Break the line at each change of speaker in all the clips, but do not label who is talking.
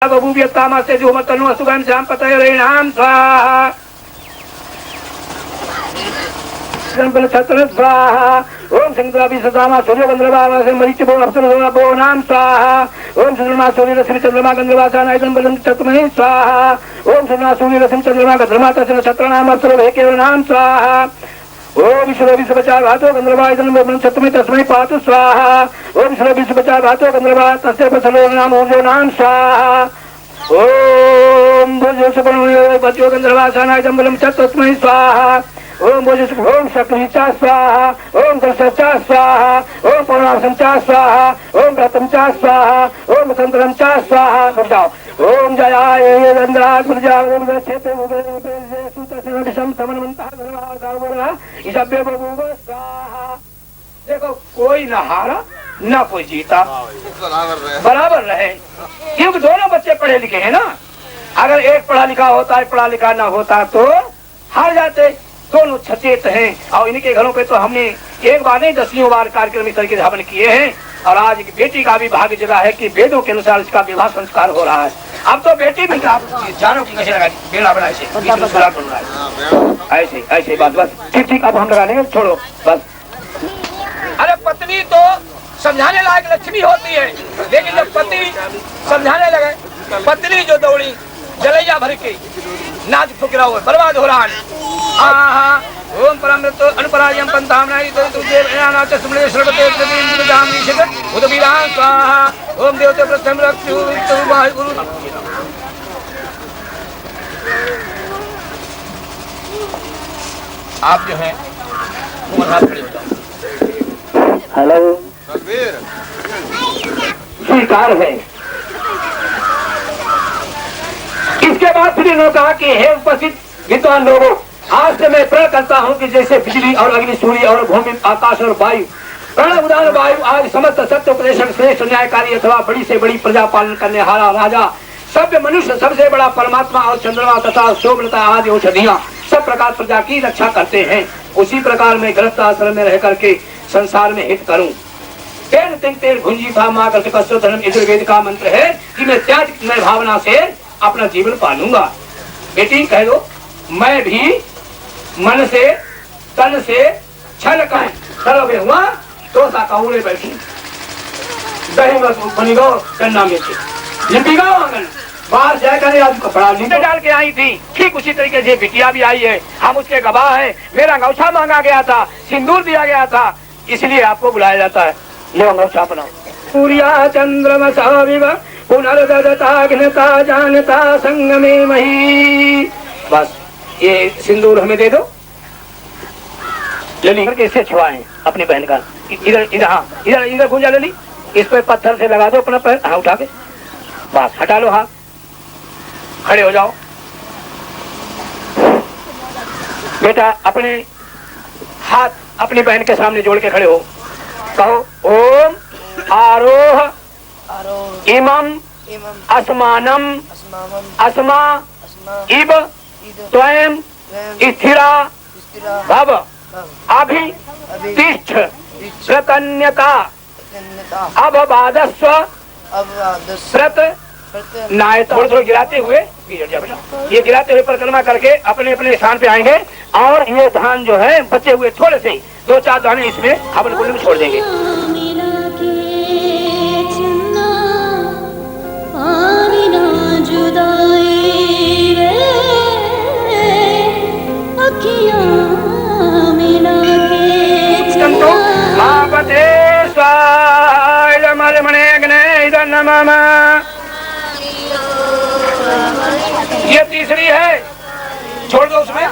बभूव्यतामास्य जुमतनु असुगं श्याम पतये रेणाम स्वाहा संबल छत्र स्वाहा ओम संग्रामी सदामा सूर्य गंधर्वा से मरीच बोल अप्सरा बो नाम स्वाहा ओम चंद्रमा सूर्य रश्मि चंद्रमा गंधर्वा सानायतन बलम चतुर्महि स्वाहा ओम चंद्रमा सूर्य रश्मि चंद्रमा गंधर्वा तस्य छत्र नाम अप्सरा भेके नाम स्वाहा ओम विश्व विश्वचार भातो गंधर्वायतन बलम चतुर्महि तस्मै पातु स्वाहा ओम विश्व विश्वचार भातो गंधर्वा तस्य पसलो नाम ओम नाम स्वाहा ओम भोजो सुब्रह्मण्य पत्यो गंधर्वा सानायतन बलम तस्मै स्वाहा ओम भोजो ओम शक्तिचा स्वाहा ओम दशचा स्वाहा ओम पूर्णासंचा स्वाहा ओम व्रतंचा स्वाहा ओम तंत्रंचा स्वाहा समझाओ ओम जयाय इंद्राज प्रजावम क्षेत्र सुतसम समन्वंतः सर्वदा ईशभ्य बभूव स्वाहा। देखो कोई न हारा न कोई जीता, बराबर रहे क्योंकि दोनों बच्चे पढ़े लिखे हैं ना। अगर एक पढ़ा लिखा होता है पढ़ा लिखा ना होता तो हार जाते। दोनों सचेत हैं और इनके घरों पे तो हमने एक बार नहीं 10वीं बार कार्यक्रम इस तरीके से हवन किए हैं। और आज एक बेटी का भी भाग्य जगह है कि वेदों के अनुसार इसका विवाह संस्कार हो रहा है। अब तो बेटी भी आप जानो की कैसे लगा बेड़ा बना ऐसे ऐसे बात बस ठीक ठीक। अब हम लगा लेंगे छोड़ो बस। अरे पत्नी तो समझाने लायक लक्ष्मी होती है, लेकिन जब पति समझाने लगे पत्नी जो दौड़ी जलैया भर के नाच फुकरा हुआ बर्बाद हो रहा है। ओम परमृत अनुपरायम पंतामनाई तो तुझे नाच सुमले सर्वते प्रतिम दामनी शिखर उदबिरां स्वाहा ओम देवते प्रथम रक्षु तो वाहिगुरु। आप जो हैं वो हाथ खड़े हो जाओ। हेलो स्वीकार है। इसके बाद फिर इन्होंने कहा कि हे उपस्थित विद्वान लोगों, आज से मैं प्रण करता हूँ कि जैसे बिजली और अग्नि सूर्य और भूमि आकाश और वायु प्रण उदान वायु आज समस्त सत्य उपदेशक श्रेष्ठ न्यायकारी अथवा बड़ी से बड़ी प्रजा पालन करने हारा राजा सभ्य मनुष्य सबसे बड़ा परमात्मा और चंद्रमा तथा शोभलता आदि औषधियाँ सब प्रकार प्रजा की रक्षा करते हैं। उसी प्रकार मैं गृहस्थ आश्रम में रह करके संसार में हित करूँ। पेड़ भुंजी था माँ धर्म यजुर्वेद का मंत्र है कि मैं त्याग मैं भावना से अपना जीवन पालूंगा। बेटी कह दो मैं भी मन से तन से छल कर सर्वे हुआ तो साकाउरे बैठी दही बनी गो गन्ना में लिपी गो आंगन बाहर जाकर आज कपड़ा नीचे डाल के आई थी। ठीक उसी तरीके से बिटिया भी आई है, हम उसके गवाह हैं। मेरा अंगूठा मांगा गया था, सिंदूर दिया गया था, इसलिए आपको बुलाया जाता है। लो अंगूठा अपना। सूर्या चंद्रमा सविव पुनर्दता घनता जानता संगमे मही। बस ये सिंदूर हमें दे दो। लली करके इसे छुआएं अपनी बहन का। इधर इधर हाँ इधर इधर गुंजा लली इस पे पत्थर से लगा दो अपना पैर हाँ उठा के बस हटा लो हाथ। खड़े हो जाओ बेटा, अपने हाथ अपनी बहन के सामने जोड़ के खड़े हो। कहो ओम आरोह इमम अस्मानम अस्मा इब स्वयं स्थिरा भव अभि तिष्ठ प्रतन्यता अभवादस्व प्रत नाय। थोड़े थोड़े गिराते हुए ये गिराते हुए परिक्रमा करके अपने अपने स्थान पे आएंगे और ये धान जो है बचे हुए थोड़े से 2-4 दाने इसमें हवन कुंड में छोड़ देंगे। ये तीसरी है, छोड़ दो उसमें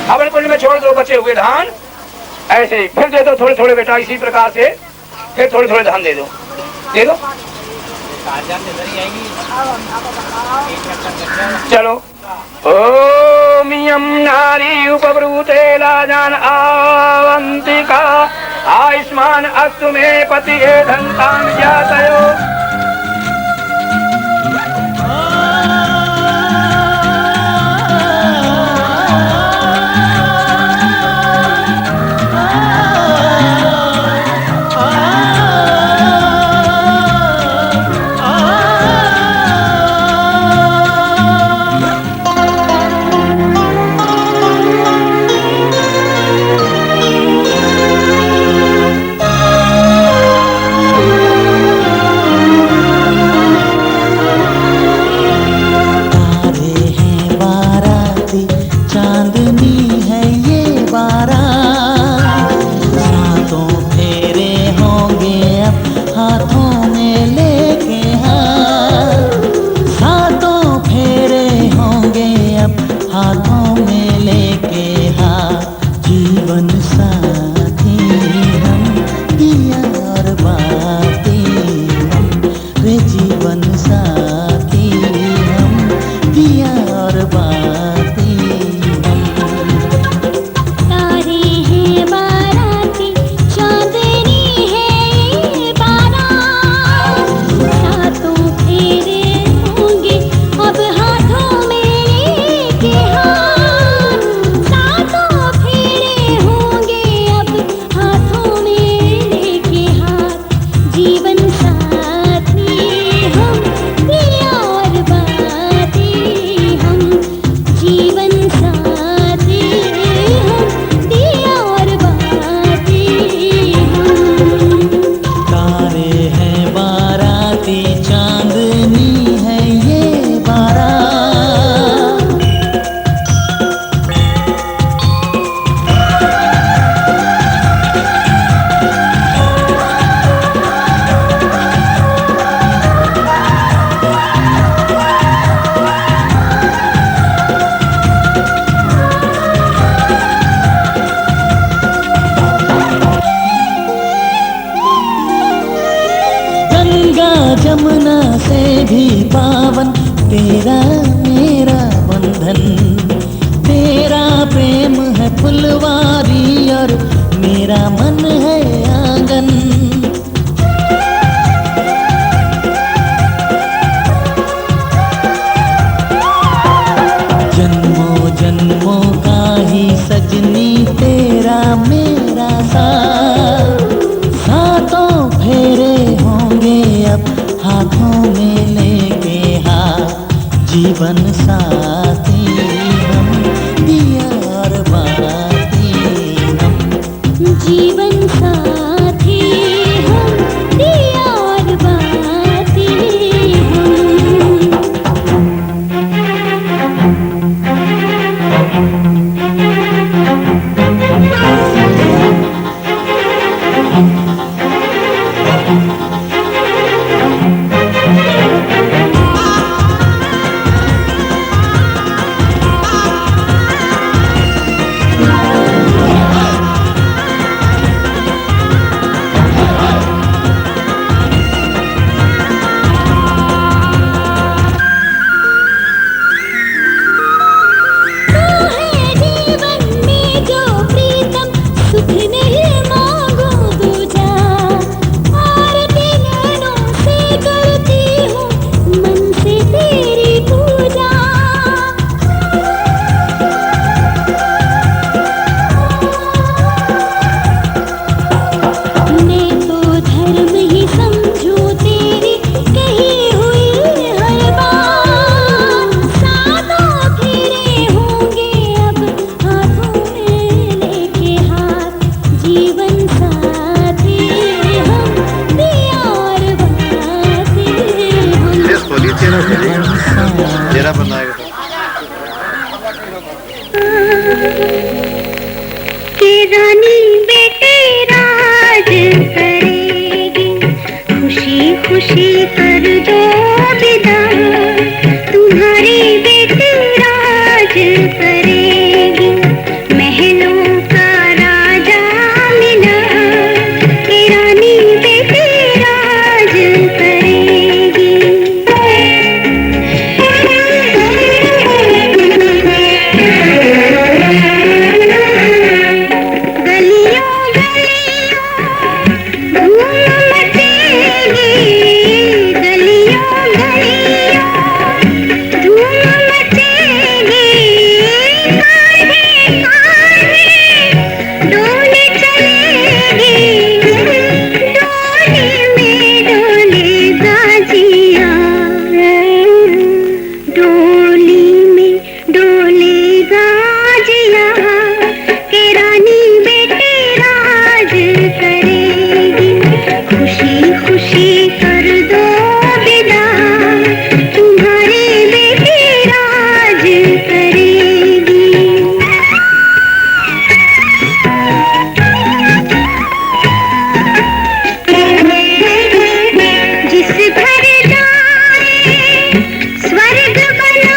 हवन कुंड में छोड़ दो बचे हुए धान। ऐसे फिर दे दो थोड़े थोड़े बेटा, इसी प्रकार से फिर थोड़े थोड़े धान दे दो दे दो। चलो ओम यम नारी उपब्रूते लाजान आवंतिका आयुष्मान अस्तु मे पति धनताम जातयो।
तेरा मेरा बंधन, तेरा प्रेम है फुलवारी और मेरा मन है आंगन। जन्मों जन्मों का ही सजनी तेरा मेरा साथ, सातों फेरे होंगे अब हाथों में लेके हाथ, जीवन साथी हम दिया और बाती हम, जीवन साथी हम दिया और बाती
तेरा बनाएगा
कि रानी बेटे राज करेगी, खुशी खुशी कर दो विदा, तुम्हारी बेटी राज करेगी, महलों का राजा मिला, कि रानी बेटी राज करेगी। स्वर्ग बना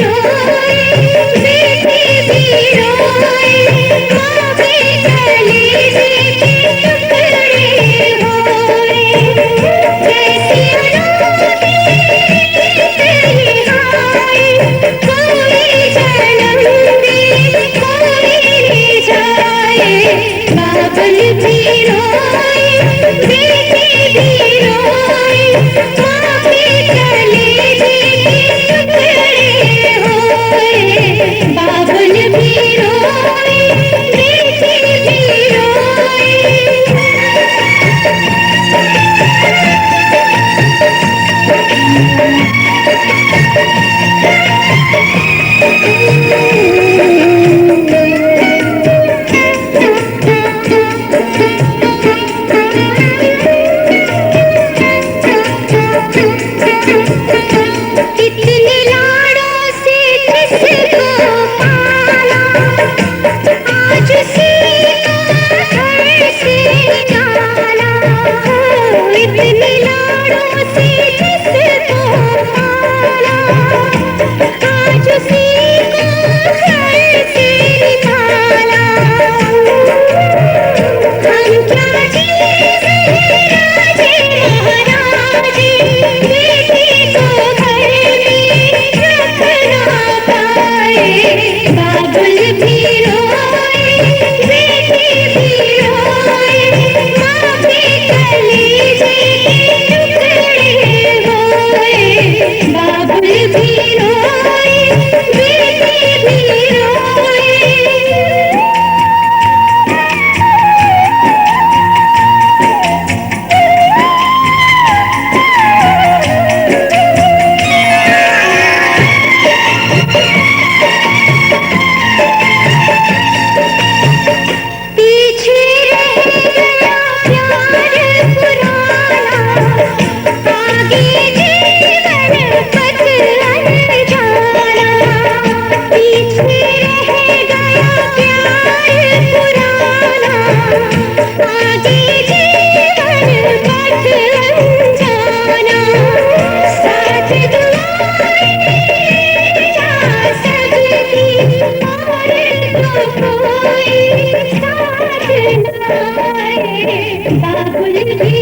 रोए, बेटे भी रोए, माँ के कलेजे के टुकड़े होए। कैसी अनोखी तन्हाई, कोई जन्म दे कोई जाए। बाबुल भी रोए, बेटे भी रोए, माँ के कलेजे के टुकड़े होए। बाबुल भी रोए, बेटे भी रोए। इतने लाड़ों से जिसको पाला, आज सीना घर से निकाला। इतने लाड़ों से जिसको पाला, आज सीना घर से निकाला। हम क्या जीवन राजे महाराजे, बेटे को घर में रख ना पाए। बाबुल भी रोए, बेटे भी रोए, माँ के कलेजे के टुकड़े होए। बाबुल भी रोए, बेटे भी रोए। पीछे रह गया प्यार पुराना, आगे जीवन पथ अनजाना। पीछे रह गया प्यार पुराना, आगे जीवन पथ अनजाना। साथ दुआएं जा सकती और तो कोई साथ न आए। बाबुल भी